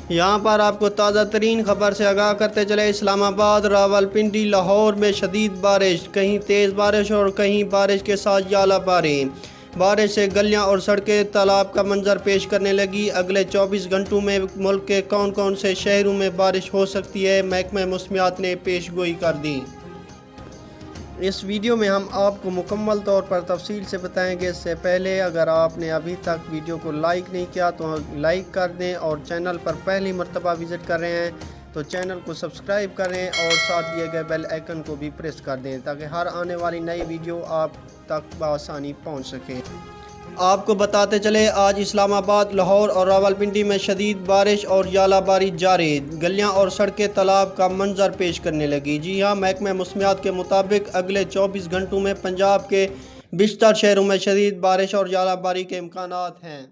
یہاں پر آپ کو تازہ ترین خبر سے آگاہ کرتے چلے، اسلام آباد، راولپنڈی، لاہور میں شدید بارش، کہیں تیز بارش اور کہیں بارش کے ساتھ ژالہ باری۔ بارش سے گلیاں اور سڑکیں تالاب کا منظر پیش کرنے لگی۔ اگلے 24 گھنٹوں میں ملک کے کون سے شہروں میں بارش ہو سکتی ہے، محکمہ موسمیات نے پیش گوئی کر دی۔ اس ویڈیو میں ہم آپ کو مکمل طور پر تفصیل سے بتائیں گے۔ اس سے پہلے اگر آپ نے ابھی تک ویڈیو کو لائک نہیں کیا تو لائک کر دیں، اور چینل پر پہلی مرتبہ وزٹ کر رہے ہیں تو چینل کو سبسکرائب کریں اور ساتھ دیے گئے بیل آئیکن کو بھی پریس کر دیں تاکہ ہر آنے والی نئی ویڈیو آپ تک بآسانی پہنچ سکے۔ آپ کو بتاتے چلے، آج اسلام آباد، لاہور اور راولپنڈی میں شدید بارش اور ژالہ باری جاری، گلیاں اور سڑکیں تالاب کا منظر پیش کرنے لگی۔ جی ہاں، محکمہ موسمیات کے مطابق اگلے 24 گھنٹوں میں پنجاب کے بیشتر شہروں میں شدید بارش اور ژالہ باری کے امکانات ہیں۔